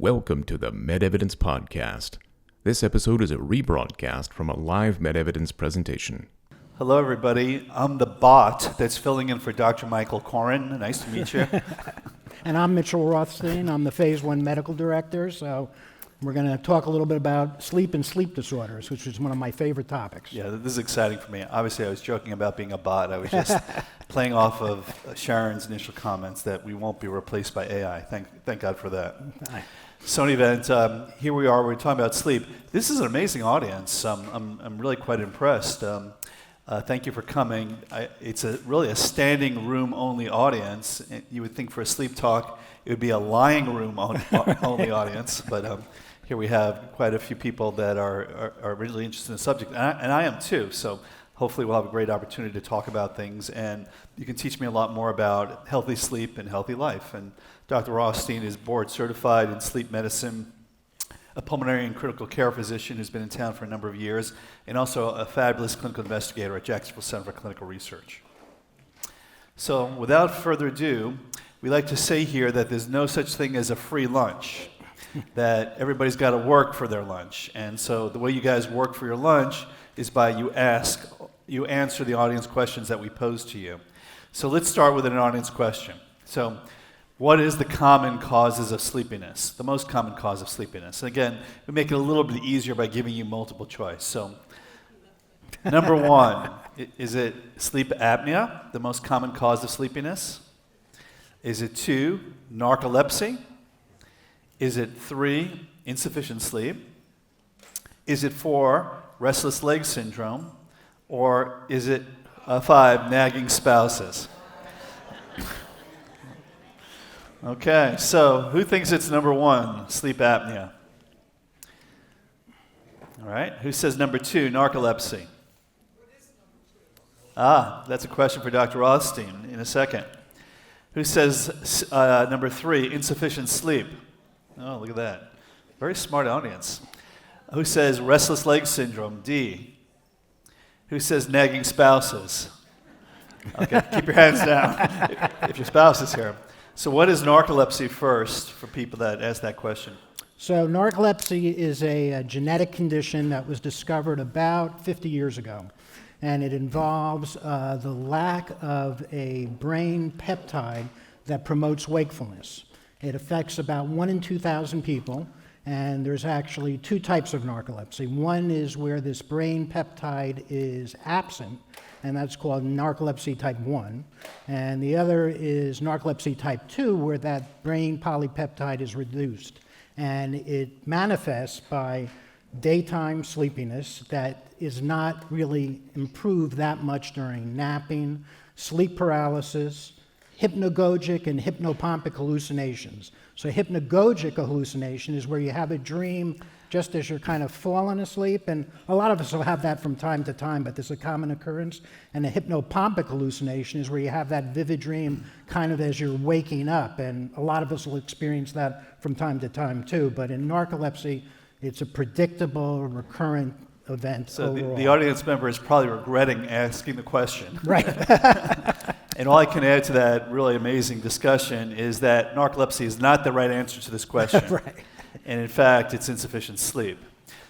Welcome to the MedEvidence podcast. This episode is a rebroadcast from a live MedEvidence presentation. Hello, everybody. I'm the bot that's filling in for Dr. Michael Koren. Nice to meet you. And I'm Mitchell Rothstein. I'm the Phase 1 Medical Director. So we're going to talk a little bit about sleep and sleep disorders, which is one of my favorite topics. Yeah, this is exciting for me. Obviously, I was joking about being a bot. I was just playing off of Sharon's initial comments that we won't be replaced by AI. Thank God for that. So in any event, here we are. We're talking about sleep. This is an amazing audience. I'm really quite impressed. Thank you for coming. It's really a standing room only audience. You would think for a sleep talk it would be a lying room only audience, but here we have quite a few people that are really interested in the subject, and I am too. So hopefully we'll have a great opportunity to talk about things, and you can teach me a lot more about healthy sleep and healthy life. And Dr. Rothstein is board certified in sleep medicine, a pulmonary and critical care physician who's been in town for a number of years, and also a fabulous clinical investigator at Jacksonville Center for Clinical Research. So without further ado, we like to say here that there's no such thing as a free lunch, that everybody's got to work for their lunch. And so the way you guys work for your lunch is by you answer the audience questions that we pose to you. So let's start with an audience question. So what is the common causes of sleepiness? The most common cause of sleepiness. And again, we make it a little bit easier by giving you multiple choice. So number one, is it sleep apnea, the most common cause of sleepiness? Is it 2, narcolepsy? Is it 3, insufficient sleep? Is it 4, restless leg syndrome? Or is it 5, nagging spouses? Okay, so who thinks it's number 1, sleep apnea? All right, who says number 2, narcolepsy? That's a question for Dr. Rothstein in a second. Who says number 3, insufficient sleep? Oh, look at that. Very smart audience. Who says restless leg syndrome? D. Who says nagging spouses? Okay, keep your hands down if your spouse is here. So what is narcolepsy first for people that ask that question? So narcolepsy is a genetic condition that was discovered about 50 years ago. And it involves the lack of a brain peptide that promotes wakefulness. It affects about 1 in 2,000 people, and there's actually 2 types of narcolepsy. One is where this brain peptide is absent, and that's called narcolepsy type 1. And the other is narcolepsy type 2, where that brain polypeptide is reduced. And it manifests by daytime sleepiness that is not really improved that much during napping, sleep paralysis, hypnagogic and hypnopompic hallucinations. So hypnagogic hallucination is where you have a dream just as you're kind of falling asleep, and a lot of us will have that from time to time, but this is a common occurrence. And a hypnopompic hallucination is where you have that vivid dream kind of as you're waking up, and a lot of us will experience that from time to time too. But in narcolepsy, it's a predictable, recurrent event. So the audience member is probably regretting asking the question. Right. And all I can add to that really amazing discussion is that narcolepsy is not the right answer to this question. Right. And in fact, it's insufficient sleep.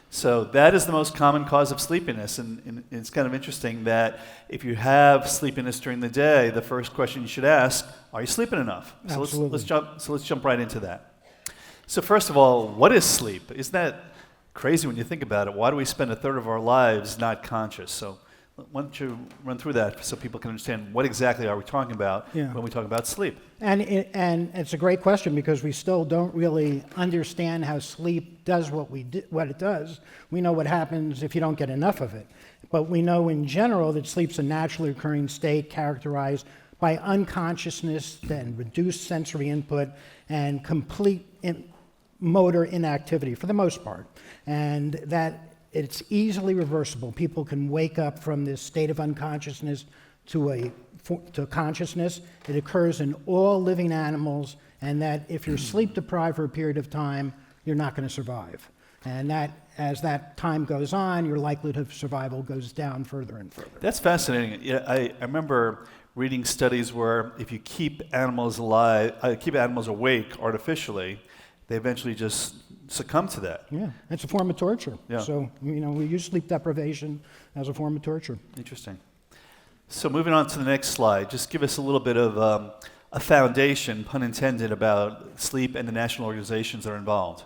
So that is the most common cause of sleepiness. And it's kind of interesting that if you have sleepiness during the day, the first question you should ask, are you sleeping enough? Absolutely. So let's jump right into that. So first of all, what is sleep? Isn't that crazy when you think about it? Why do we spend a third of our lives not conscious? So why don't you run through that so people can understand what exactly are we talking about when we talk about sleep? And it's a great question because we still don't really understand how sleep does what it does. We know what happens if you don't get enough of it. But we know in general that sleep's a naturally occurring state characterized by unconsciousness and reduced sensory input and complete motor inactivity for the most part. And that it's easily reversible. People can wake up from this state of unconsciousness to consciousness. It occurs in all living animals, and that if you're sleep deprived for a period of time, you're not going to survive. And that, as that time goes on, your likelihood of survival goes down further and further. That's fascinating. Yeah, I remember reading studies where if you keep animals awake artificially, they eventually just succumb to that. Yeah, it's a form of torture. Yeah. So, we use sleep deprivation as a form of torture. Interesting. So moving on to the next slide, just give us a little bit of a foundation, pun intended, about sleep and the national organizations that are involved.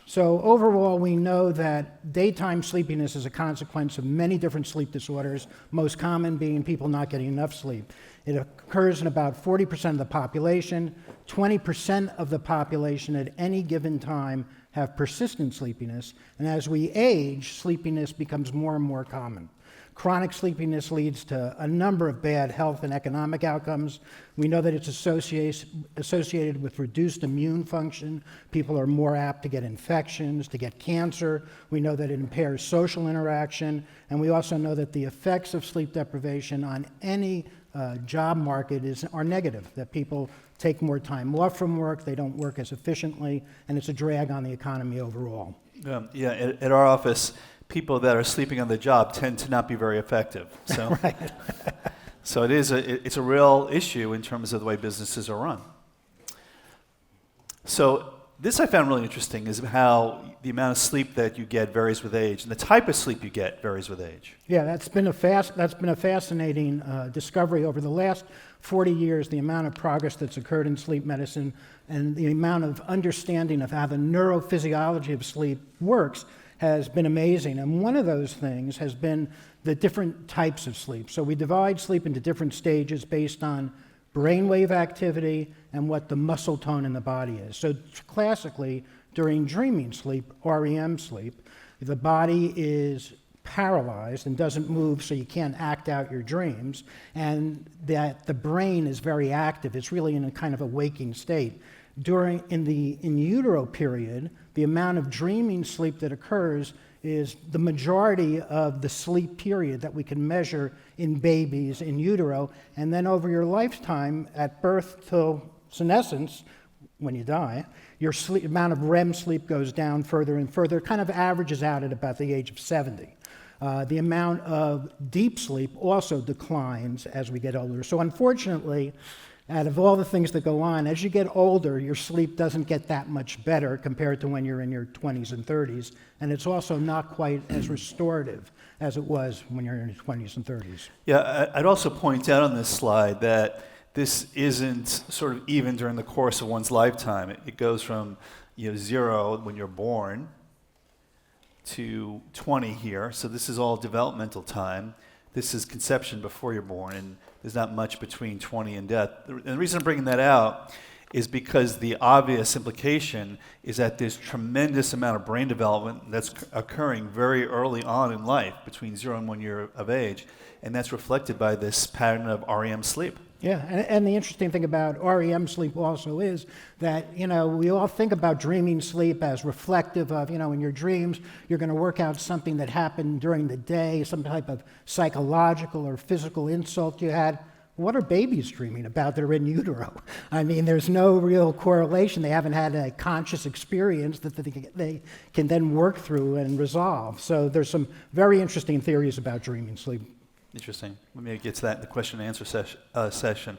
So overall, we know that daytime sleepiness is a consequence of many different sleep disorders, most common being people not getting enough sleep. It occurs in about 40% of the population. 20% of the population at any given time have persistent sleepiness, and as we age, sleepiness becomes more and more common. Chronic sleepiness leads to a number of bad health and economic outcomes. We know that it's associated with reduced immune function. People are more apt to get infections, to get cancer. We know that it impairs social interaction. And we also know that the effects of sleep deprivation on any job market are negative, that people take more time off from work, they don't work as efficiently, and it's a drag on the economy overall. At our office, people that are sleeping on the job tend to not be very effective. So, Right. so it's a real issue in terms of the way businesses are run. So this I found really interesting, is how the amount of sleep that you get varies with age, and the type of sleep you get varies with age. Yeah, that's been a fascinating discovery over the last 40 years, the amount of progress that's occurred in sleep medicine and the amount of understanding of how the neurophysiology of sleep works has been amazing. And one of those things has been the different types of sleep. So we divide sleep into different stages based on brainwave activity and what the muscle tone in the body is. So classically, during dreaming sleep, REM sleep, the body is paralyzed and doesn't move, so you can't act out your dreams, and that the brain is very active. It's really in a kind of a waking state. In the in utero period, the amount of dreaming sleep that occurs is the majority of the sleep period that we can measure in babies in utero, and then over your lifetime, at birth till senescence, when you die, your amount of REM sleep goes down further and further, kind of averages out at about the age of 70. The amount of deep sleep also declines as we get older. So unfortunately, out of all the things that go on, as you get older, your sleep doesn't get that much better compared to when you're in your 20s and 30s, and it's also not quite as restorative as it was when you're in your 20s and 30s. Yeah, I'd also point out on this slide that this isn't sort of even during the course of one's lifetime. It goes from 0 when you're born to 20 here. So this is all developmental time. This is conception before you're born, and there's not much between 20 and death. And the reason I'm bringing that out is because the obvious implication is that there's tremendous amount of brain development that's occurring very early on in life, between 0 and 1 year of age, and that's reflected by this pattern of REM sleep. Yeah, and the interesting thing about REM sleep also is that, we all think about dreaming sleep as reflective of, in your dreams, you're going to work out something that happened during the day, some type of psychological or physical insult you had. What are babies dreaming about that are in utero? I mean, there's no real correlation. They haven't had a conscious experience that they can then work through and resolve. So there's some very interesting theories about dreaming sleep. Interesting. Let me get to that in the question and answer session.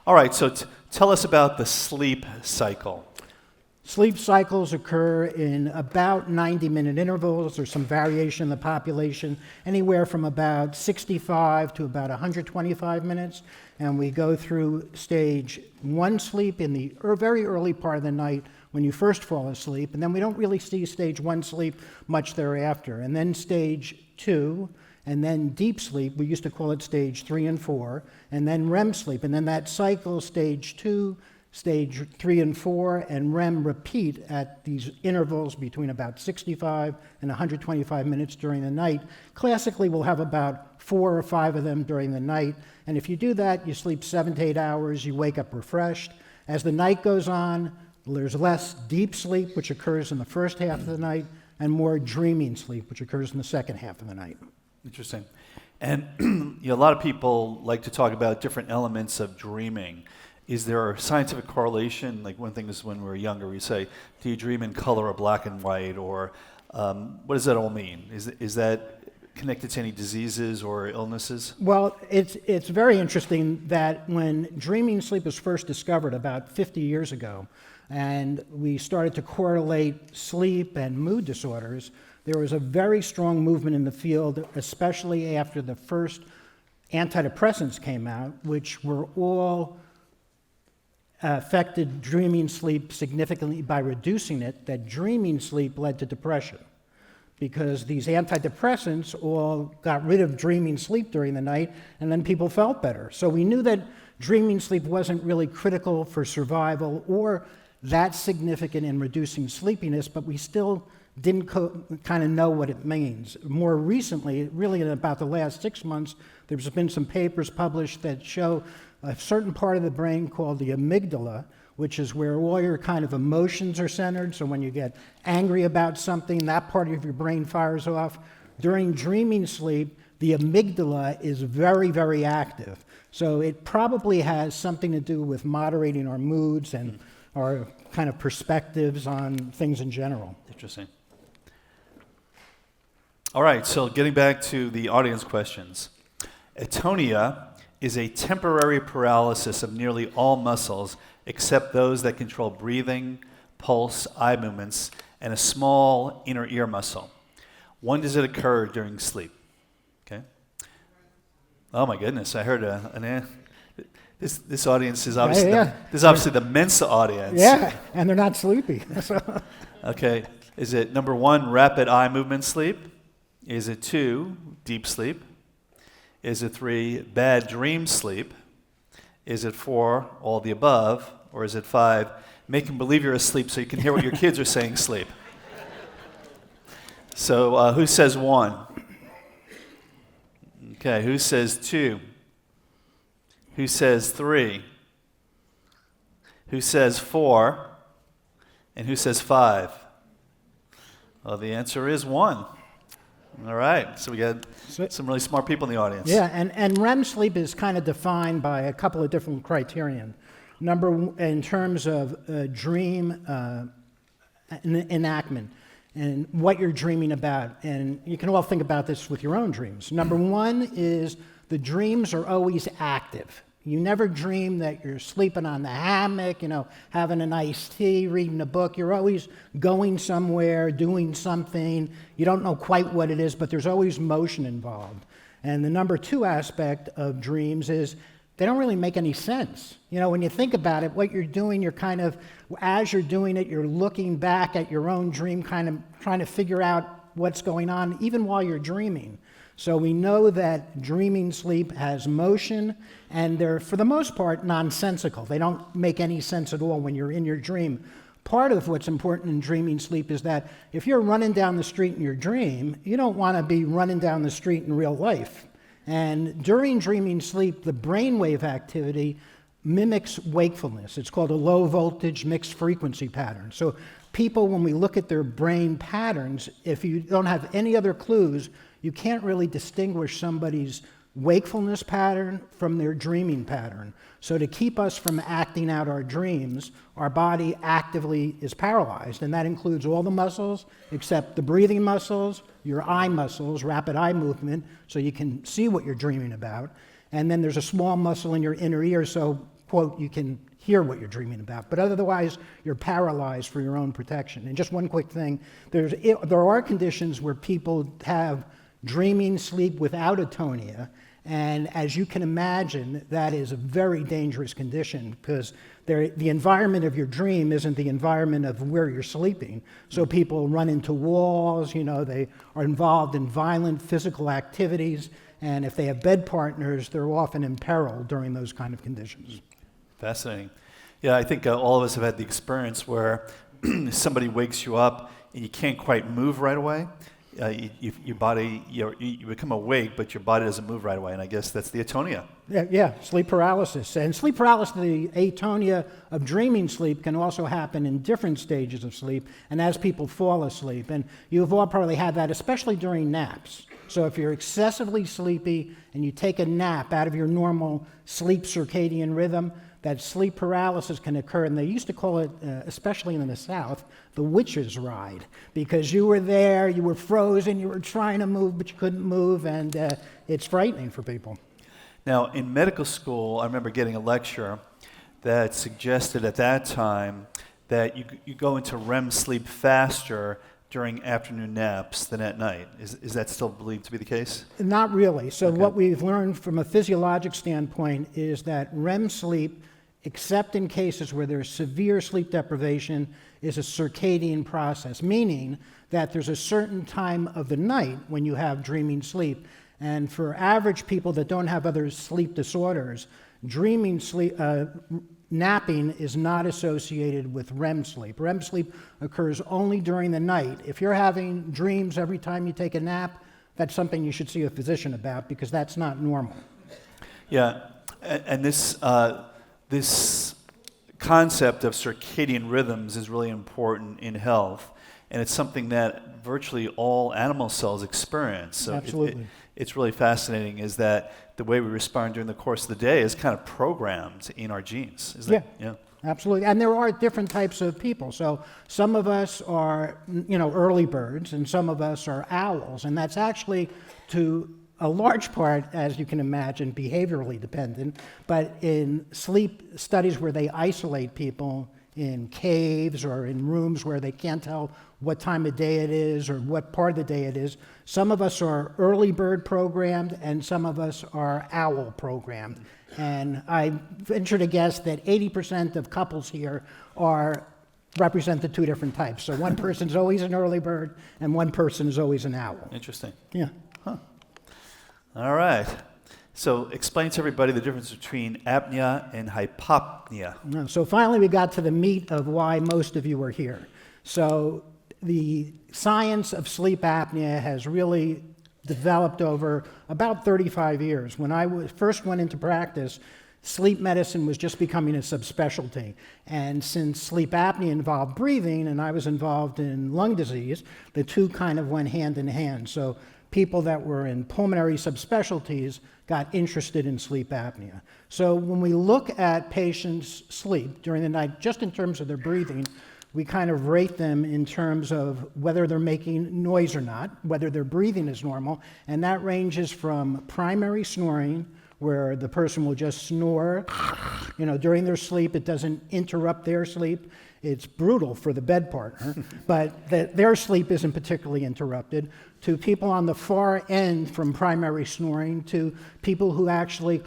All right, so tell us about the sleep cycle. Sleep cycles occur in about 90-minute intervals. There's some variation in the population, anywhere from about 65 to about 125 minutes. And we go through stage 1 sleep in the very early part of the night when you first fall asleep. And then we don't really see stage 1 sleep much thereafter. And then stage 2, and then deep sleep, we used to call it stage 3 and 4, and then REM sleep. And then that cycle, stage 2, stage 3 and 4, and REM repeat at these intervals between about 65 and 125 minutes during the night. Classically, we'll have about 4 or 5 of them during the night. And if you do that, you sleep 7 to 8 hours, you wake up refreshed. As the night goes on, there's less deep sleep, which occurs in the first half of the night, and more dreaming sleep, which occurs in the second half of the night. Interesting. And a lot of people like to talk about different elements of dreaming. Is there a scientific correlation? Like one thing is when we were younger, we say, do you dream in color or black and white? Or what does that all mean? Is that connected to any diseases or illnesses? Well, it's very interesting that when dreaming sleep was first discovered about 50 years ago, and we started to correlate sleep and mood disorders, there was a very strong movement in the field, especially after the first antidepressants came out, which were all affected dreaming sleep significantly by reducing it, that dreaming sleep led to depression. Because these antidepressants all got rid of dreaming sleep during the night, and then people felt better. So we knew that dreaming sleep wasn't really critical for survival or that significant in reducing sleepiness, but we still didn't kind of know what it means. More recently, really in about the last 6 months, there's been some papers published that show a certain part of the brain called the amygdala, which is where all your kind of emotions are centered. So when you get angry about something, that part of your brain fires off. During dreaming sleep, the amygdala is very, very active. So it probably has something to do with moderating our moods and our kind of perspectives on things in general. Interesting. All right, so getting back to the audience questions. Atonia is a temporary paralysis of nearly all muscles except those that control breathing, pulse, eye movements, and a small inner ear muscle. When does it occur during sleep? Okay. Oh my goodness, I heard this audience is obviously this is obviously the Mensa audience. Yeah, and they're not sleepy. Okay, is it number 1, rapid eye movement sleep? Is it 2, deep sleep? Is it 3, bad dream sleep? Is it 4, all the above? Or is it 5, make them believe you're asleep so you can hear what your kids are saying sleep? So who says 1? Okay, who says 2? Who says 3? Who says 4? And who says 5? Well, the answer is 1. All right, so we got some really smart people in the audience. Yeah, and REM sleep is kind of defined by a couple of different criterion. In terms of dream enactment and what you're dreaming about. And you can all think about this with your own dreams. Number 1 is the dreams are always active. You never dream that you're sleeping on the hammock, having a nice tea, reading a book. You're always going somewhere, doing something. You don't know quite what it is, but there's always motion involved. And the number 2 aspect of dreams is they don't really make any sense. When you think about it, what you're doing, you're kind of, as you're doing it, you're looking back at your own dream, kind of trying to figure out what's going on, even while you're dreaming. So we know that dreaming sleep has motion, and they're, for the most part, nonsensical. They don't make any sense at all when you're in your dream. Part of what's important in dreaming sleep is that if you're running down the street in your dream, you don't want to be running down the street in real life. And during dreaming sleep, the brainwave activity mimics wakefulness. It's called a low voltage mixed frequency pattern. So people, when we look at their brain patterns, if you don't have any other clues, you can't really distinguish somebody's wakefulness pattern from their dreaming pattern. So to keep us from acting out our dreams, our body actively is paralyzed, and that includes all the muscles except the breathing muscles, your eye muscles, rapid eye movement, so you can see what you're dreaming about. And then there's a small muscle in your inner ear, so, quote, you can hear what you're dreaming about. But otherwise, you're paralyzed for your own protection. And just one quick thing, there are conditions where people have dreaming sleep without atonia, and as you can imagine, that is a very dangerous condition because the environment of your dream isn't the environment of where you're sleeping. So people run into walls, they are involved in violent physical activities, and if they have bed partners, they're often in peril during those kind of conditions. Fascinating. Yeah, I think all of us have had the experience where somebody wakes you up and you can't quite move right away. Your body, you become awake, but your body doesn't move right away, and I guess that's the atonia. Yeah, sleep paralysis. And sleep paralysis, the atonia of dreaming sleep, can also happen in different stages of sleep and as people fall asleep. And you've all probably had that, especially during naps. So if you're excessively sleepy and you take a nap out of your normal sleep circadian rhythm, that sleep paralysis can occur, and they used to call it, especially in the South, the witch's ride, because you were there, you were frozen, you were trying to move, but you couldn't move, and it's frightening for people. Now, in medical school, I remember getting a lecture that suggested at that time that you go into REM sleep faster during afternoon naps than at night. Is that still believed to be the case? Not really. So Okay. what we've learned from a physiologic standpoint is that REM sleep, except in cases where there's severe sleep deprivation, is a circadian process, meaning that there's a certain time of the night when you have dreaming sleep. And for average people that don't have other sleep disorders, dreaming sleep, napping is not associated with REM sleep. REM sleep occurs only during the night. If you're having dreams every time you take a nap, that's something you should see a physician about because that's not normal. Yeah, and this concept of circadian rhythms is really important in health, and it's something that virtually all animal cells experience. So Absolutely. It's really fascinating is that the way we respond during the course of the day is kind of programmed in our genes. Is that, yeah. Absolutely. And there are different types of people. So some of us are, early birds, and some of us are owls. And that's actually, to a large part, as you can imagine, behaviorally dependent. But in sleep studies where they isolate people in caves or in rooms where they can't tell what time of day it is or what part of the day it is, some of us are early bird programmed and some of us are owl programmed. And I venture to guess that 80% of couples here represent the two different types. So one person's always an early bird and one person is always an owl. Interesting. Yeah. Huh. All right. So explain to everybody the difference between apnea and hypopnea. So finally we got to the meat of why most of you are here. So the science of sleep apnea has really developed over about 35 years. When I first went into practice, sleep medicine was just becoming a subspecialty. And since sleep apnea involved breathing and I was involved in lung disease, the two kind of went hand in hand. So people that were in pulmonary subspecialties got interested in sleep apnea. So when we look at patients' sleep during the night, just in terms of their breathing, we kind of rate them in terms of whether they're making noise or not, whether their breathing is normal, and that ranges from primary snoring, where the person will just snore, during their sleep. It doesn't interrupt their sleep. It's brutal for the bed partner, but their sleep isn't particularly interrupted, to people on the far end from primary snoring, to people who actually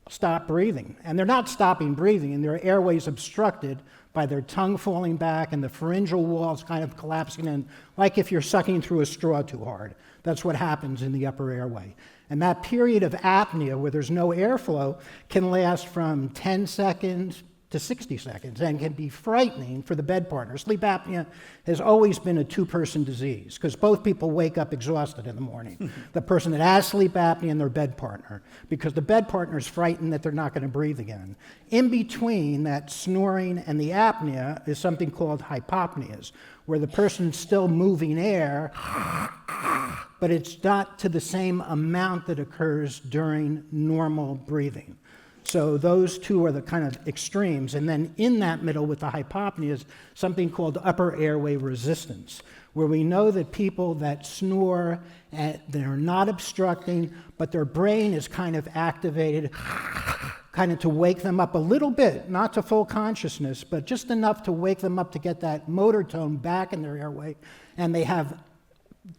stop breathing. And they're not stopping breathing, and their airways obstructed by their tongue falling back and the pharyngeal walls kind of collapsing in, like if you're sucking through a straw too hard. That's what happens in the upper airway. And that period of apnea where there's no airflow can last from 10 seconds to 60 seconds and can be frightening for the bed partner. Sleep apnea has always been a two-person disease because both people wake up exhausted in the morning. The person that has sleep apnea and their bed partner, because the bed partner is frightened that they're not going to breathe again. In between that snoring and the apnea is something called hypopneas, where the person's still moving air, but it's not to the same amount that occurs during normal breathing. So those two are the kind of extremes. And then in that middle with the hypopnea is something called upper airway resistance, where we know that people that snore, they're not obstructing, but their brain is kind of activated, kind of to wake them up a little bit, not to full consciousness, but just enough to wake them up to get that motor tone back in their airway. And they have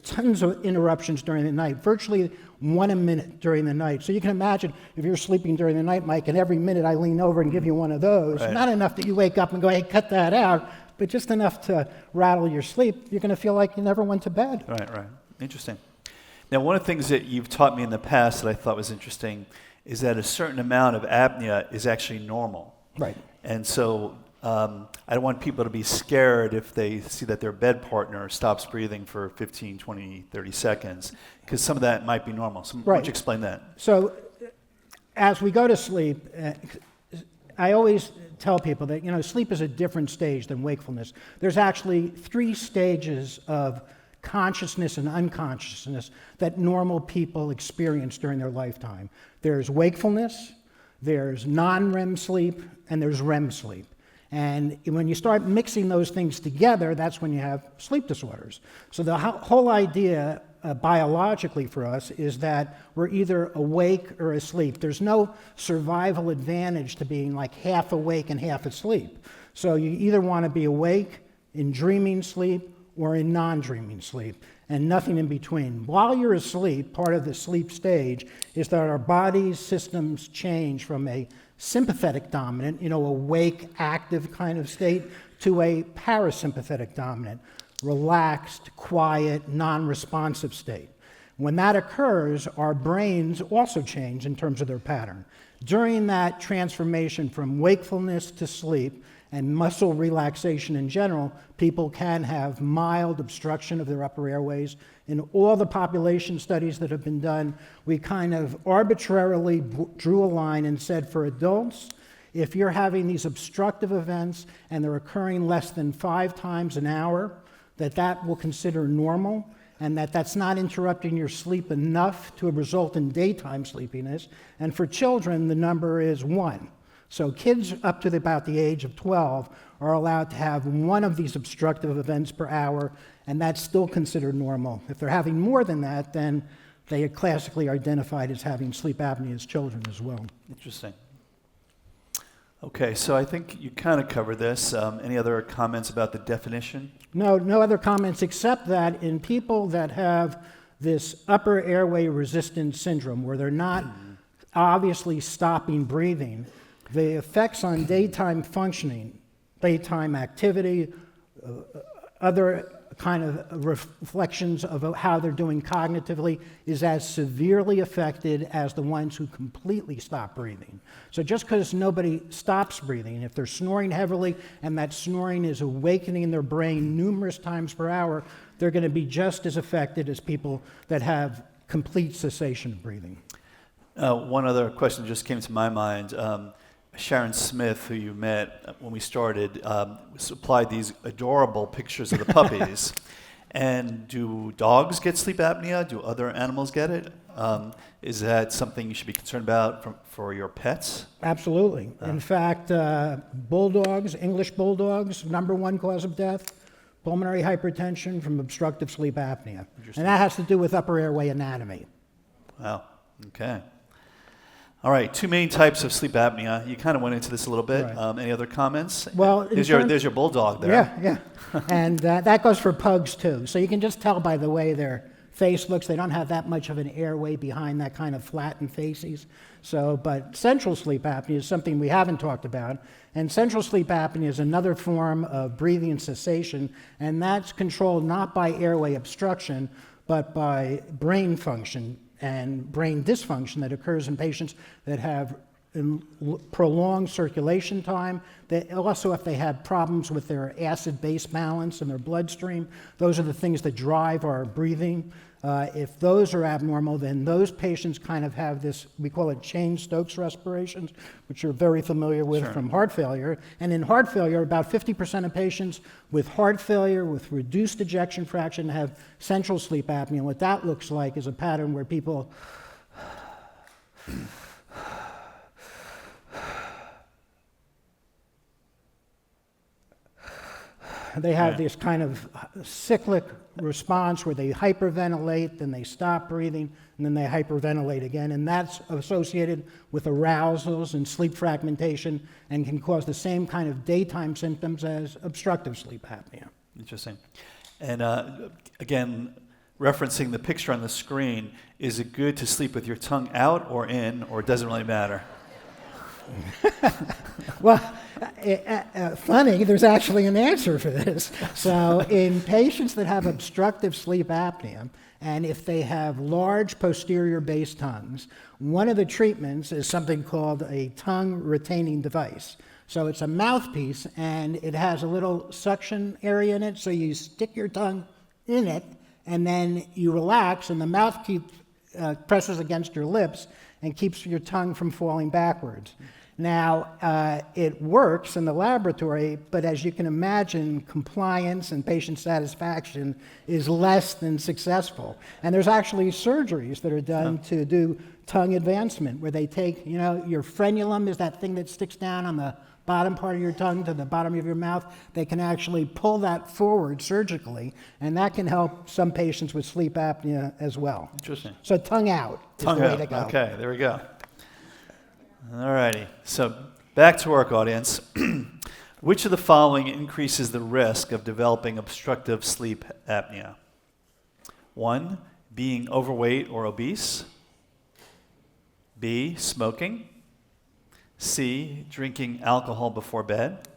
tons of interruptions during the night, virtually one a minute during the night. So you can imagine if you're sleeping during the night, Mike, and every minute I lean over and give you one of those, right. Not enough that you wake up and go, hey, cut that out, but just enough to rattle your sleep, you're going to feel like you never went to bed. Right. Interesting. Now, one of the things that you've taught me in the past that I thought was interesting is that a certain amount of apnea is actually normal. Right. And so I don't want people to be scared if they see that their bed partner stops breathing for 15, 20, 30 seconds, because some of that might be normal. So why don't you explain that? So as we go to sleep, I always tell people that, sleep is a different stage than wakefulness. There's actually 3 stages of consciousness and unconsciousness that normal people experience during their lifetime. There's wakefulness, there's non-REM sleep, and there's REM sleep. And when you start mixing those things together, that's when you have sleep disorders. So the whole idea biologically for us is that we're either awake or asleep. There's no survival advantage to being like half awake and half asleep. So you either want to be awake in dreaming sleep or in non-dreaming sleep, and nothing in between. While you're asleep, part of the sleep stage is that our body's systems change from a sympathetic dominant, awake, active kind of state, to a parasympathetic dominant, relaxed, quiet, non-responsive state. When that occurs, our brains also change in terms of their pattern. During that transformation from wakefulness to sleep and muscle relaxation in general, people can have mild obstruction of their upper airways. In all the population studies that have been done, we kind of arbitrarily drew a line and said for adults, if you're having these obstructive events and they're occurring less than 5 times an hour, that will consider normal, and that's not interrupting your sleep enough to result in daytime sleepiness. And for children, the number is 1. So kids up to about the age of 12 are allowed to have 1 of these obstructive events per hour, and that's still considered normal. If they're having more than that, then they are classically identified as having sleep apnea as children as well. Interesting. Okay, so I think you kind of covered this. Any other comments about the definition? No other comments except that in people that have this upper airway resistance syndrome, where they're not obviously stopping breathing, the effects on daytime functioning, daytime activity, other kind of reflections of how they're doing cognitively is as severely affected as the ones who completely stop breathing. So just because nobody stops breathing, if they're snoring heavily and that snoring is awakening their brain numerous times per hour, they're going to be just as affected as people that have complete cessation of breathing. One other question just came to my mind. Sharon Smith, who you met when we started, supplied these adorable pictures of the puppies. And do dogs get sleep apnea? Do other animals get it? Is that something you should be concerned about for your pets? Absolutely. In fact, bulldogs, English bulldogs, #1 cause of death, pulmonary hypertension from obstructive sleep apnea. And that has to do with upper airway anatomy. Wow. Okay. All right, 2 main types of sleep apnea. You kind of went into this a little bit. Right. Any other comments? Well, there's your bulldog there. Yeah. And that goes for pugs too. So you can just tell by the way their face looks, they don't have that much of an airway behind that kind of flattened faces. So, but central sleep apnea is something we haven't talked about. And central sleep apnea is another form of breathing cessation, and that's controlled not by airway obstruction, but by brain function and brain dysfunction that occurs in patients that have prolonged circulation time. That also, if they have problems with their acid-base balance in their bloodstream, those are the things that drive our breathing. If those are abnormal, then those patients kind of have this, we call it Cheyne-Stokes respirations, which you're very familiar with from heart failure. And in heart failure, about 50% of patients with heart failure with reduced ejection fraction have central sleep apnea. And what that looks like is a pattern where people they have this kind of cyclic response where they hyperventilate, then they stop breathing, and then they hyperventilate again. And that's associated with arousals and sleep fragmentation and can cause the same kind of daytime symptoms as obstructive sleep apnea. Interesting. And again, referencing the picture on the screen, is it good to sleep with your tongue out or in, or it doesn't really matter? Well, funny, there's actually an answer for this. So in patients that have obstructive sleep apnea, and if they have large posterior base tongues, one of the treatments is something called a tongue retaining device. So it's a mouthpiece, and it has a little suction area in it, so you stick your tongue in it, and then you relax, and the mouth presses against your lips and keeps your tongue from falling backwards. Now, it works in the laboratory, but as you can imagine, compliance and patient satisfaction is less than successful. And there's actually surgeries that are done to do tongue advancement, where they take, your frenulum is that thing that sticks down on the bottom part of your tongue to the bottom of your mouth, they can actually pull that forward surgically, and that can help some patients with sleep apnea as well. Interesting. So tongue out is Tongue the way out. to go. Okay, there we go. All righty. So back to work, audience. Which of the following increases the risk of developing obstructive sleep apnea? 1, being overweight or obese. B, smoking. C, drinking alcohol before bed.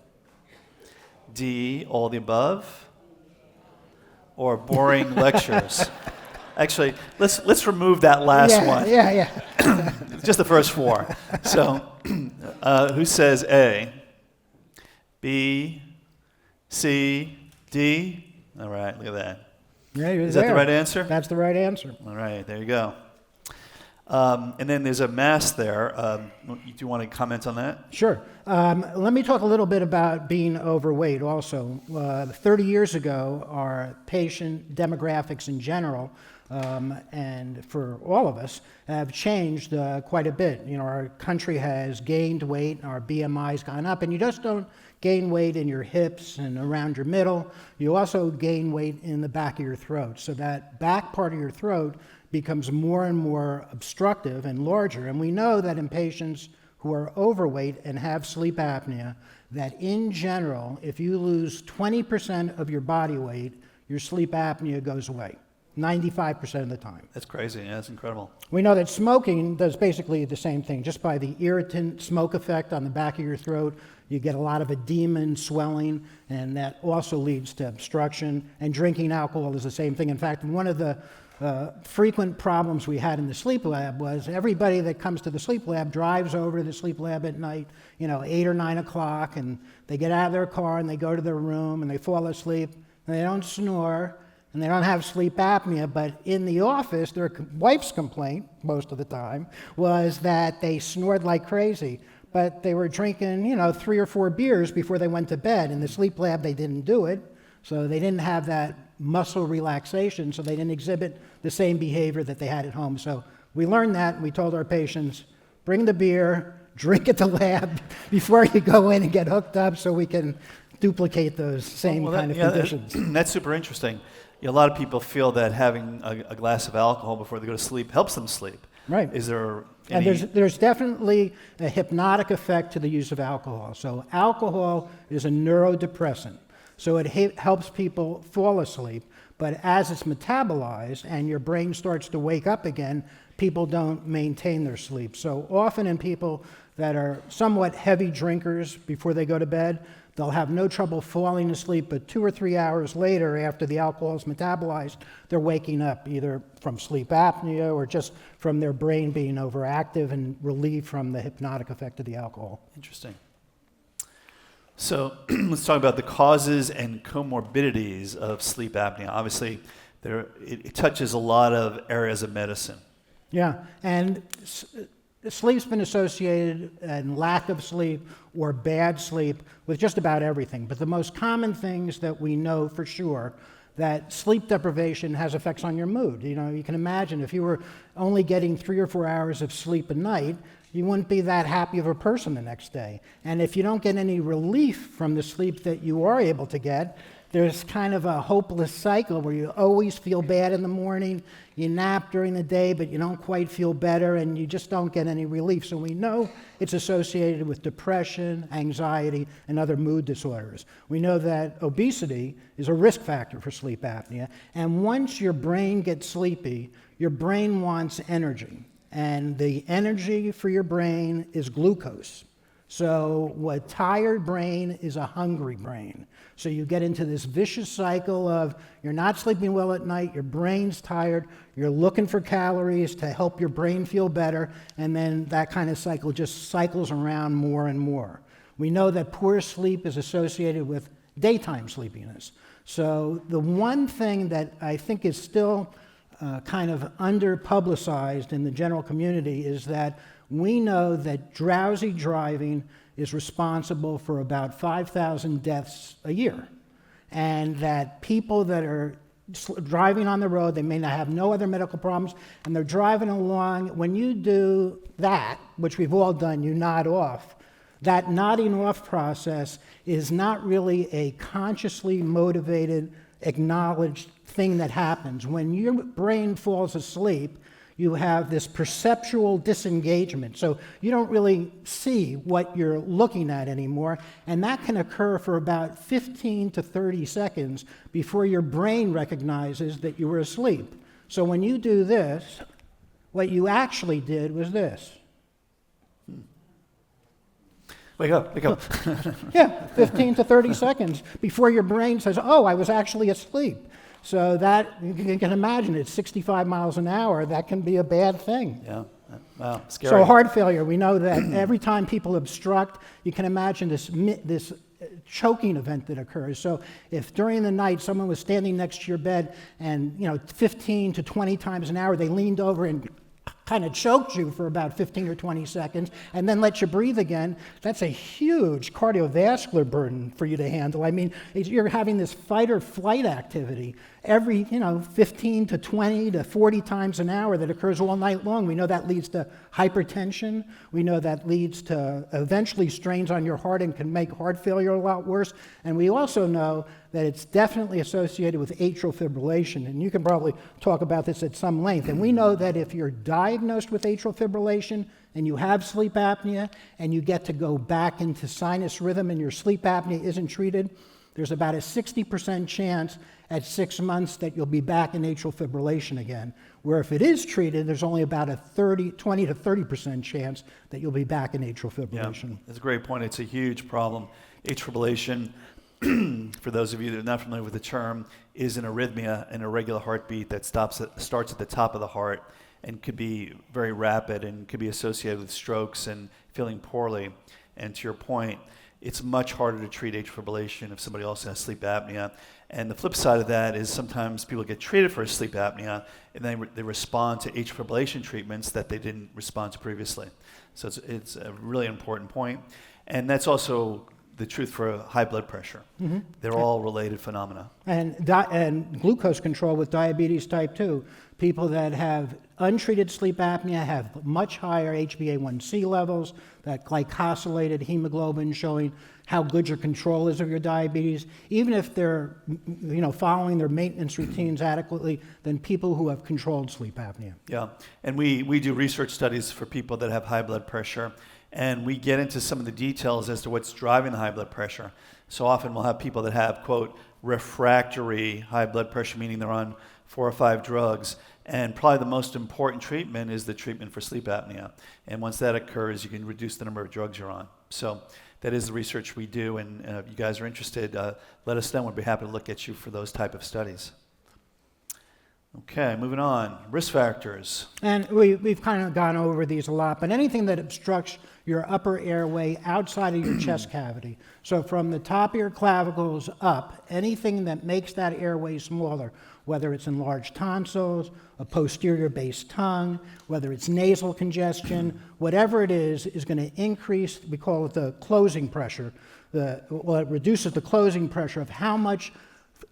D, all the above. Or boring lectures. Actually, let's remove that last one. Yeah. Just the first 4. So, who says A? B, C, D? All right, look at that. Yeah, you're Is that the there. right answer? That's the right answer. All right, there you go. And then there's a mass there. Do you want to comment on that? Sure. Let me talk a little bit about being overweight also. 30 years ago, our patient demographics in general, and for all of us, have changed quite a bit. You know, our country has gained weight, our BMI's gone up, and you just don't gain weight in your hips and around your middle. You also gain weight in the back of your throat. So that back part of your throat becomes more and more obstructive and larger. And we know that in patients who are overweight and have sleep apnea, that in general, if you lose 20% of your body weight, your sleep apnea goes away, 95% of the time. That's crazy. Yeah, that's incredible. We know that smoking does basically the same thing. Just by the irritant smoke effect on the back of your throat, you get a lot of edema and swelling, and that also leads to obstruction. And drinking alcohol is the same thing. In fact, one of the frequent problems we had in the sleep lab was everybody that comes to the sleep lab drives over to the sleep lab at night, 8 or 9 o'clock, and they get out of their car and they go to their room and they fall asleep, and they don't snore, and they don't have sleep apnea, but in the office, their wife's complaint, most of the time, was that they snored like crazy. But they were drinking, 3 or 4 beers before they went to bed. In the sleep lab, they didn't do it, so they didn't have that muscle relaxation, so they didn't exhibit the same behavior that they had at home. So we learned that, and we told our patients, bring the beer, drink at the lab before you go in and get hooked up so we can duplicate those same kind of conditions. That's super interesting. A lot of people feel that having a glass of alcohol before they go to sleep helps them sleep. Right. Is there any... And there's definitely a hypnotic effect to the use of alcohol. So alcohol is a neurodepressant. So it helps people fall asleep, but as it's metabolized and your brain starts to wake up again, people don't maintain their sleep. So often in people that are somewhat heavy drinkers before they go to bed, they'll have no trouble falling asleep, but 2 or 3 hours later, after the alcohol is metabolized, they're waking up either from sleep apnea or just from their brain being overactive and relieved from the hypnotic effect of the alcohol. Interesting. So let's talk about the causes and comorbidities of sleep apnea. Obviously, it touches a lot of areas of medicine. Yeah, and sleep's been associated, and lack of sleep or bad sleep, with just about everything. But the most common things that we know for sure, that sleep deprivation has effects on your mood. You can imagine if you were only getting 3 or 4 hours of sleep a night, you wouldn't be that happy of a person the next day. And if you don't get any relief from the sleep that you are able to get, there's kind of a hopeless cycle where you always feel bad in the morning, you nap during the day, but you don't quite feel better, and you just don't get any relief. So we know it's associated with depression, anxiety, and other mood disorders. We know that obesity is a risk factor for sleep apnea, and once your brain gets sleepy, your brain wants energy. And the energy for your brain is glucose. So a tired brain is a hungry brain. So you get into this vicious cycle of you're not sleeping well at night, your brain's tired, you're looking for calories to help your brain feel better, and then that kind of cycle just cycles around more and more. We know that poor sleep is associated with daytime sleepiness. So the one thing that I think is still kind of under-publicized in the general community is that we know that drowsy driving is responsible for about 5,000 deaths a year, and that people that are driving on the road, they may not have no other medical problems, and they're driving along. When you do that, which we've all done, you nod off, That nodding off process is not really a consciously motivated, acknowledged thing that happens. When your brain falls asleep, you have this perceptual disengagement. So you don't really see what you're looking at anymore. And that can occur for about 15 to 30 seconds before your brain recognizes that you were asleep. So when you do this, what you actually did was this. Wake up, wake up. Yeah, 15 to 30 seconds before your brain says, oh, I was actually asleep. So that, you can imagine, it's 65 miles an hour. That can be a bad thing. Yeah, wow, scary. So heart failure, we know that every time people obstruct, you can imagine this choking event that occurs. So if during the night someone was standing next to your bed and 15 to 20 times an hour, they leaned over and kind of choked you for about 15 or 20 seconds and then let you breathe again, that's a huge cardiovascular burden for you to handle. I mean, you're having this fight or flight activity every 15 to 20 to 40 times an hour that occurs all night long. We know that leads to hypertension. We know that leads to eventually strains on your heart and can make heart failure a lot worse. And we also know that it's definitely associated with atrial fibrillation. And you can probably talk about this at some length. And we know that if you're diagnosed with atrial fibrillation and you have sleep apnea and you get to go back into sinus rhythm and your sleep apnea isn't treated, there's about a 60% chance at 6 months that you'll be back in atrial fibrillation again. Where if it is treated, there's only about a 20 to 30% chance that you'll be back in atrial fibrillation. Yeah, that's a great point. It's a huge problem. Atrial fibrillation, for those of you that are not familiar with the term, is an arrhythmia, an irregular heartbeat that starts at the top of the heart and could be very rapid and could be associated with strokes and feeling poorly. And to your point, it's much harder to treat atrial fibrillation if somebody also has sleep apnea. And the flip side of that is sometimes people get treated for sleep apnea and then they respond to atrial fibrillation treatments that they didn't respond to previously. So it's a really important point. And that's also the truth for high blood pressure. Mm-hmm. They're all related phenomena. And glucose control with diabetes type 2. People that have untreated sleep apnea have much higher HbA1c levels, that glycosylated hemoglobin showing how good your control is of your diabetes, even if they're following their maintenance routines adequately, than people who have controlled sleep apnea. Yeah, and we do research studies for people that have high blood pressure, and we get into some of the details as to what's driving the high blood pressure. So often we'll have people that have, quote, refractory high blood pressure, meaning they're on 4 or 5 drugs, and probably the most important treatment is the treatment for sleep apnea. And once that occurs, you can reduce the number of drugs you're on. So that is the research we do, and if you guys are interested, let us know. We'd be happy to look at you for those type of studies. Okay, moving on. Risk factors. And we've kind of gone over these a lot, but anything that obstructs your upper airway outside of your chest cavity, so from the top of your clavicles up, anything that makes that airway smaller, whether it's enlarged tonsils, a posterior base tongue, whether it's nasal congestion, whatever it is going to increase, we call it the closing pressure. It reduces the closing pressure of how much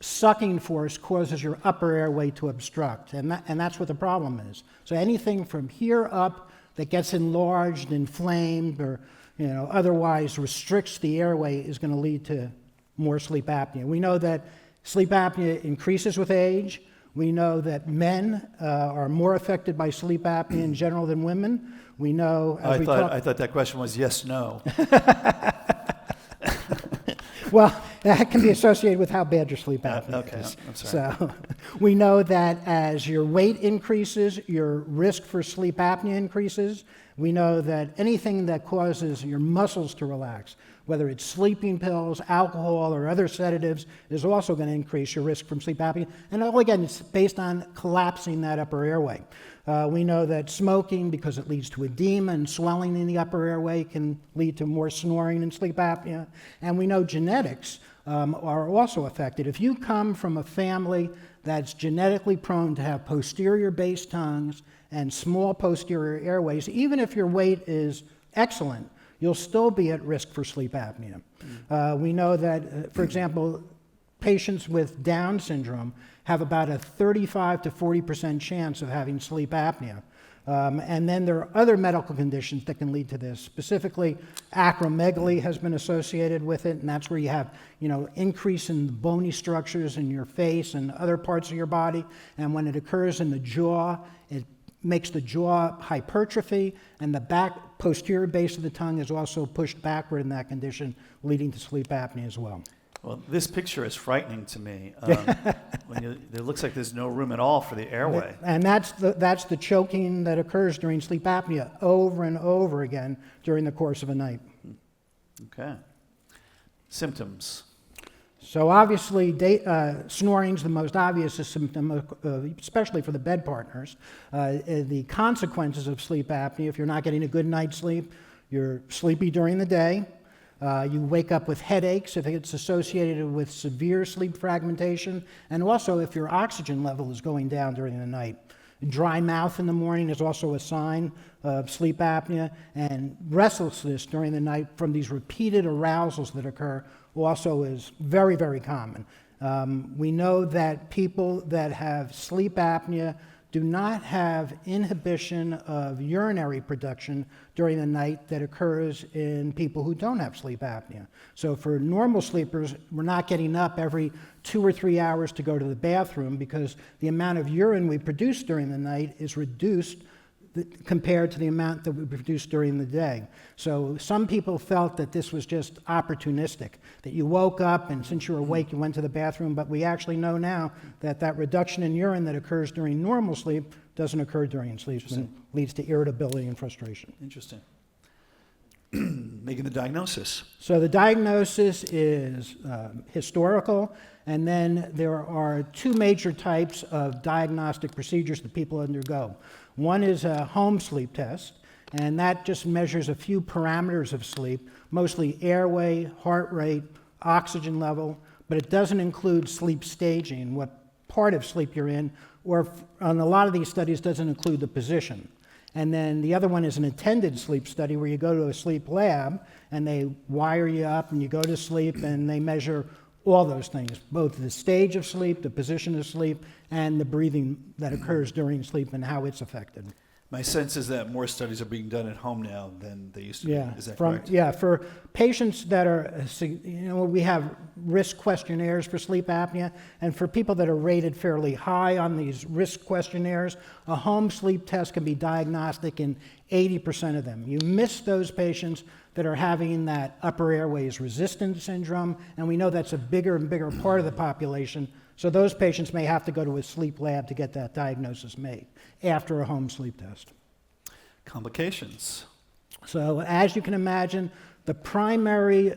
sucking force causes your upper airway to obstruct, and that's what the problem is. So anything from here up that gets enlarged, inflamed, or otherwise restricts the airway is going to lead to more sleep apnea. We know that sleep apnea increases with age. We know that men are more affected by sleep apnea in general than women. We know. I thought that question was yes, no. Well, that can be associated with how bad your sleep apnea is. I'm sorry. So we know that as your weight increases, your risk for sleep apnea increases. We know that anything that causes your muscles to relax, whether it's sleeping pills, alcohol, or other sedatives, is also going to increase your risk from sleep apnea. And again, it's based on collapsing that upper airway. We know that smoking, because it leads to edema and swelling in the upper airway, can lead to more snoring and sleep apnea. And we know genetics are also affected. If you come from a family that's genetically prone to have posterior base tongues and small posterior airways, even if your weight is excellent, you'll still be at risk for sleep apnea. We know that, for example, patients with Down syndrome have about a 35 to 40% chance of having sleep apnea. And then there are other medical conditions that can lead to this. Specifically, acromegaly has been associated with it, and that's where you have, increase in the bony structures in your face and other parts of your body. And when it occurs in the jaw, it makes the jaw hypertrophy, and the back posterior base of the tongue is also pushed backward in that condition, leading to sleep apnea as well. Well, this picture is frightening to me. It looks like there's no room at all for the airway. And that's the choking that occurs during sleep apnea over and over again during the course of a night. Okay. Symptoms. So obviously, snoring is the most obvious symptom, especially for the bed partners. The consequences of sleep apnea: if you're not getting a good night's sleep, you're sleepy during the day. You wake up with headaches if it's associated with severe sleep fragmentation, and also if your oxygen level is going down during the night. Dry mouth in the morning is also a sign of sleep apnea, and restlessness during the night from these repeated arousals that occur also is very, very common. We know that people that have sleep apnea do not have inhibition of urinary production during the night that occurs in people who don't have sleep apnea. So for normal sleepers, we're not getting up every 2 or 3 hours to go to the bathroom because the amount of urine we produce during the night is reduced compared to the amount that we produce during the day. So some people felt that this was just opportunistic, that you woke up and since you were awake you went to the bathroom, but we actually know now that that reduction in urine that occurs during normal sleep doesn't occur during sleep and leads to irritability and frustration. Interesting. Making the diagnosis. So the diagnosis is historical, and then there are 2 major types of diagnostic procedures that people undergo. One is a home sleep test, and that just measures a few parameters of sleep, mostly airway, heart rate, oxygen level, but it doesn't include sleep staging, what part of sleep you're in, or on a lot of these studies doesn't include the position. And then the other one is an attended sleep study where you go to a sleep lab and they wire you up and you go to sleep and they measure all those things, both the stage of sleep, the position of sleep, and the breathing that occurs during sleep and how it's affected. My sense is that more studies are being done at home now than they used to be. Is that correct? Yeah, for patients that are, we have risk questionnaires for sleep apnea, and for people that are rated fairly high on these risk questionnaires, a home sleep test can be diagnostic in 80% of them. You miss those patients that are having that upper airways resistance syndrome, and we know that's a bigger and bigger part of the population. So those patients may have to go to a sleep lab to get that diagnosis made after a home sleep test. Complications. So as you can imagine, the primary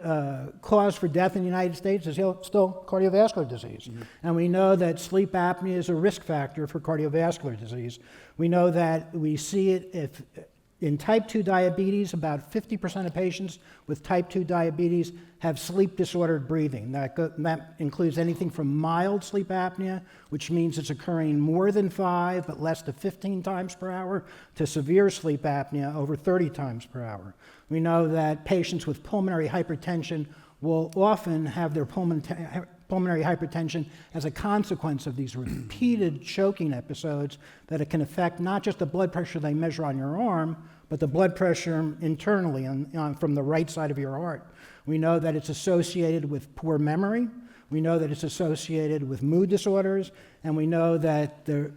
cause for death in the United States is still cardiovascular disease. Mm-hmm. And we know that sleep apnea is a risk factor for cardiovascular disease. We know that we see it in type 2 diabetes, about 50% of patients with type 2 diabetes have sleep-disordered breathing. That includes anything from mild sleep apnea, which means it's occurring more than 5 but less than 15 times per hour, to severe sleep apnea over 30 times per hour. We know that patients with pulmonary hypertension will often have their pulmonary hypertension as a consequence of these repeated choking episodes, that it can affect not just the blood pressure they measure on your arm, but the blood pressure internally from the right side of your heart. We know that it's associated with poor memory. We know that it's associated with mood disorders. And we know that the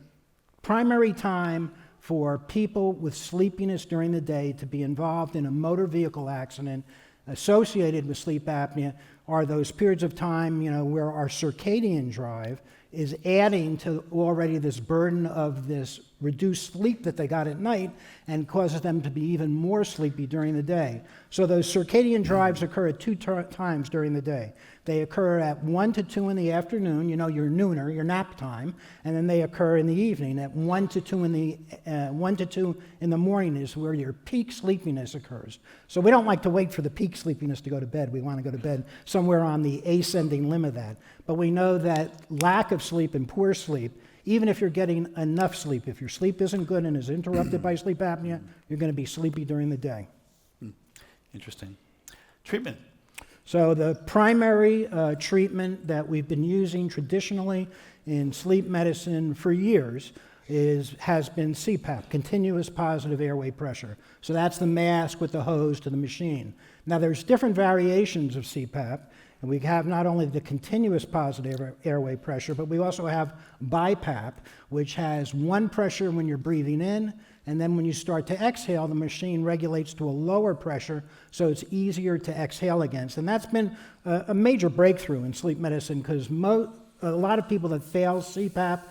primary time for people with sleepiness during the day to be involved in a motor vehicle accident associated with sleep apnea are those periods of time, where our circadian drive is adding to already this burden of this reduced sleep that they got at night and causes them to be even more sleepy during the day. So those circadian drives occur at 2 times during the day. They occur at 1 to 2 in the afternoon, your nooner, your nap time, and then they occur in the evening at 1 to 2 in the morning is where your peak sleepiness occurs. So we don't like to wait for the peak sleepiness to go to bed. We want to go to bed somewhere on the ascending limb of that. But we know that lack of sleep and poor sleep, even if you're getting enough sleep, if your sleep isn't good and is interrupted by sleep apnea, you're going to be sleepy during the day. Interesting. Treatment. So the primary treatment that we've been using traditionally in sleep medicine for years has been CPAP, continuous positive airway pressure. So that's the mask with the hose to the machine. Now there's different variations of CPAP, and we have not only the continuous positive airway pressure, but we also have BiPAP, which has one pressure when you're breathing in, and then when you start to exhale, the machine regulates to a lower pressure, so it's easier to exhale against. And that's been a major breakthrough in sleep medicine, because a lot of people that fail CPAP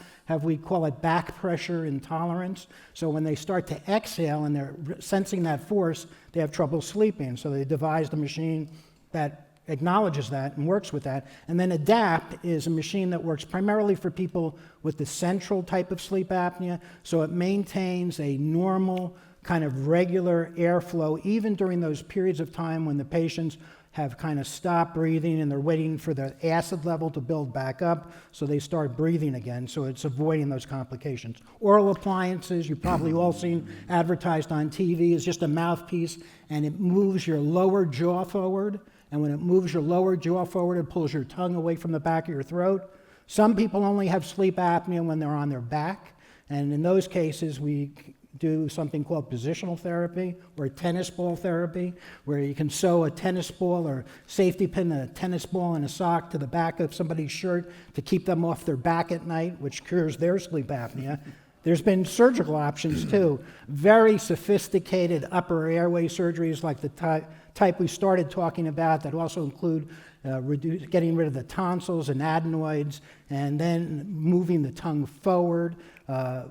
we call it back pressure intolerance. So when they start to exhale and they're sensing that force, they have trouble sleeping. So they devised a machine that acknowledges that and works with that. And then ADAPT is a machine that works primarily for people with the central type of sleep apnea. So it maintains a normal kind of regular airflow, even during those periods of time when the patients have kind of stopped breathing and they're waiting for the acid level to build back up, so they start breathing again, so it's avoiding those complications. Oral appliances, you've probably all seen advertised on TV, is just a mouthpiece, and it moves your lower jaw forward, and when it moves your lower jaw forward, it pulls your tongue away from the back of your throat. Some people only have sleep apnea when they're on their back, and in those cases, we do something called positional therapy or tennis ball therapy, where you can sew a tennis ball or safety pin a tennis ball and a sock to the back of somebody's shirt to keep them off their back at night, which cures their sleep apnea. There's been surgical options too, very sophisticated upper airway surgeries like the type we started talking about, that also include getting rid of the tonsils and adenoids, and then moving the tongue forward. A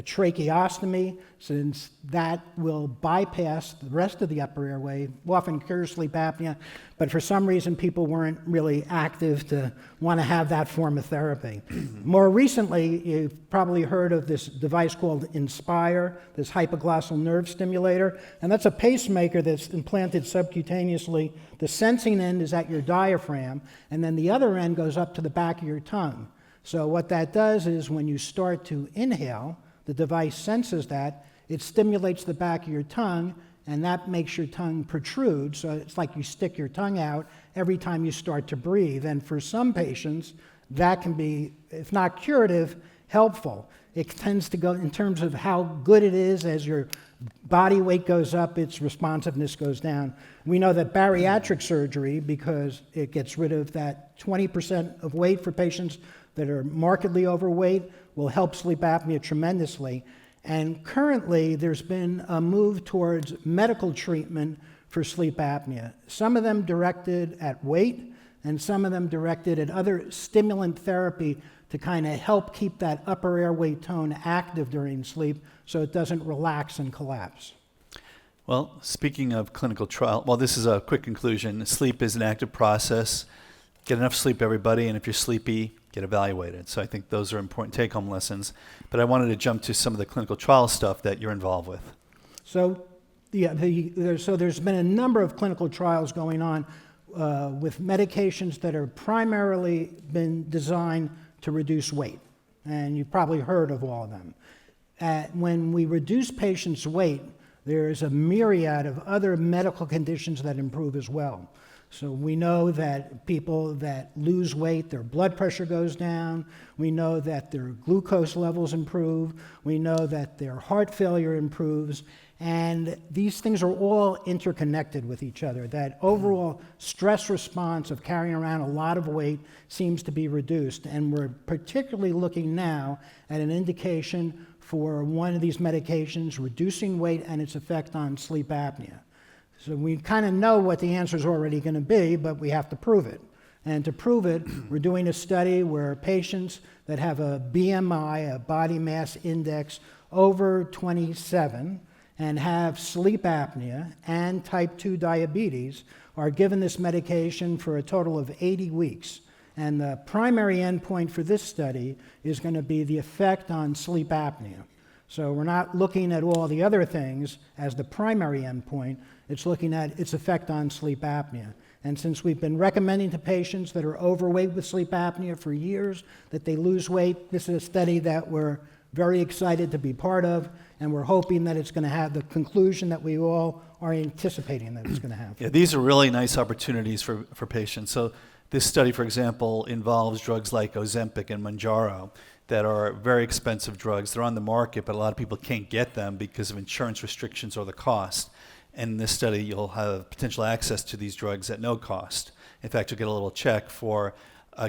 tracheostomy, since that will bypass the rest of the upper airway, often cures sleep apnea, but for some reason people weren't really active to want to have that form of therapy. More recently, you've probably heard of this device called Inspire, this hypoglossal nerve stimulator, and that's a pacemaker that's implanted subcutaneously. The sensing end is at your diaphragm, and then the other end goes up to the back of your tongue. So what that does is when you start to inhale, the device senses that, it stimulates the back of your tongue, and that makes your tongue protrude. So it's like you stick your tongue out every time you start to breathe. And for some patients, that can be, if not curative, helpful. It tends to go, in terms of how good it is, as your body weight goes up, its responsiveness goes down. We know that bariatric surgery, because it gets rid of that 20% of weight for patients that are markedly overweight, will help sleep apnea tremendously. And currently, there's been a move towards medical treatment for sleep apnea. Some of them directed at weight, and some of them directed at other stimulant therapy to kind of help keep that upper airway tone active during sleep so it doesn't relax and collapse. Well, speaking of clinical trial, well, this is a quick conclusion. Sleep is an active process. Get enough sleep, everybody, and if you're sleepy, get evaluated. So I think those are important take-home lessons. But I wanted to jump to some of the clinical trial stuff that you're involved with. So, there's been a number of clinical trials going on with medications that are primarily been designed to reduce weight. And you've probably heard of all of them. When we reduce patients' weight, there's a myriad of other medical conditions that improve as well. So we know that people that lose weight, their blood pressure goes down. We know that their glucose levels improve. We know that their heart failure improves. And these things are all interconnected with each other. That overall stress response of carrying around a lot of weight seems to be reduced. And we're particularly looking now at an indication for one of these medications, reducing weight and its effect on sleep apnea. So we kind of know what the answer is already going to be, but we have to prove it. And to prove it, we're doing a study where patients that have a BMI, a body mass index, over 27 and have sleep apnea and type 2 diabetes are given this medication for a total of 80 weeks. And the primary endpoint for this study is going to be the effect on sleep apnea. So we're not looking at all the other things as the primary endpoint. It's looking at its effect on sleep apnea. And since we've been recommending to patients that are overweight with sleep apnea for years that they lose weight, this is a study that we're very excited to be part of, and we're hoping that it's going to have the conclusion that we all are anticipating that it's going to have. Yeah, these are really nice opportunities for patients. So this study, for example, involves drugs like Ozempic and Mounjaro. that are very expensive drugs. They're on the market, but a lot of people can't get them because of insurance restrictions or the cost. And in this study, you'll have potential access to these drugs at no cost. In fact, you'll get a little check for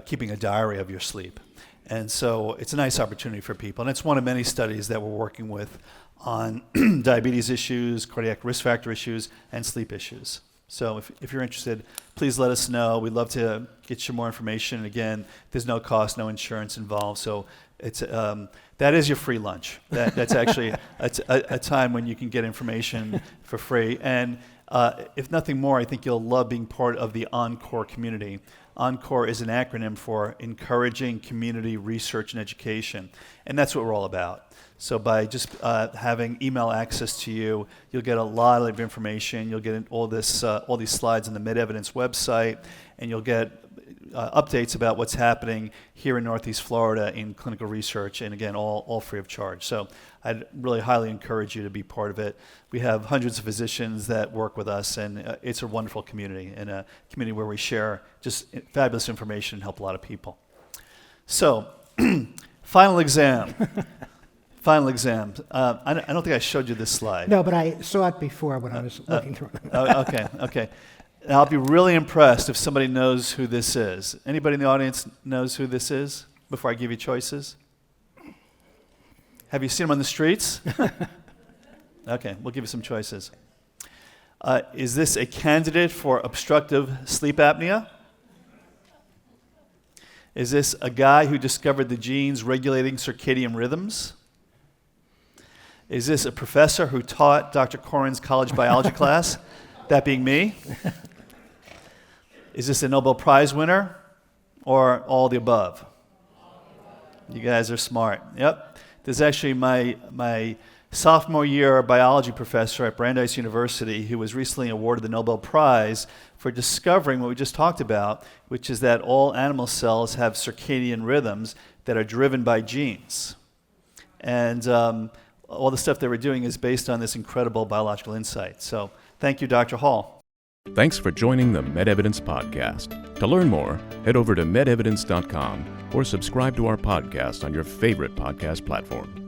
keeping a diary of your sleep. And so it's a nice opportunity for people. And it's one of many studies that we're working with on diabetes issues, cardiac risk factor issues, and sleep issues. So if you're interested, please let us know. We'd love to get you more information. And again, there's no cost, no insurance involved. So it's that is your free lunch. That's actually a time when you can get information for free. And if nothing more, I think you'll love being part of the ENCORE community. ENCORE is an acronym for Encouraging Community Research and Education. And that's what we're all about. So by just having email access to you, you'll get a lot of information. You'll get all these slides on the MedEvidence website, and you'll get updates about what's happening here in Northeast Florida in clinical research, and again, all free of charge. So I'd really highly encourage you to be part of it. We have hundreds of physicians that work with us, and it's a wonderful community, and a community where we share just fabulous information and help a lot of people. So, final exam. Final exam. I don't think I showed you this slide. No, but I saw it before when I was looking through it. Okay. And I'll be really impressed if somebody knows who this is. Anybody in the audience knows who this is before I give you choices? Have you seen them on the streets? Okay, we'll give you some choices. Is this a candidate for obstructive sleep apnea? Is this a guy who discovered the genes regulating circadian rhythms? Is this a professor who taught Dr. Koren's college biology class? That being me? Is this a Nobel Prize winner or all the above? You guys are smart. Yep. This is actually my sophomore year biology professor at Brandeis University who was recently awarded the Nobel Prize for discovering what we just talked about, which is that all animal cells have circadian rhythms that are driven by genes. And all the stuff that we're doing is based on this incredible biological insight. So thank you, Dr. Hall. Thanks for joining the MedEvidence podcast. To learn more, head over to MedEvidence.com or subscribe to our podcast on your favorite podcast platform.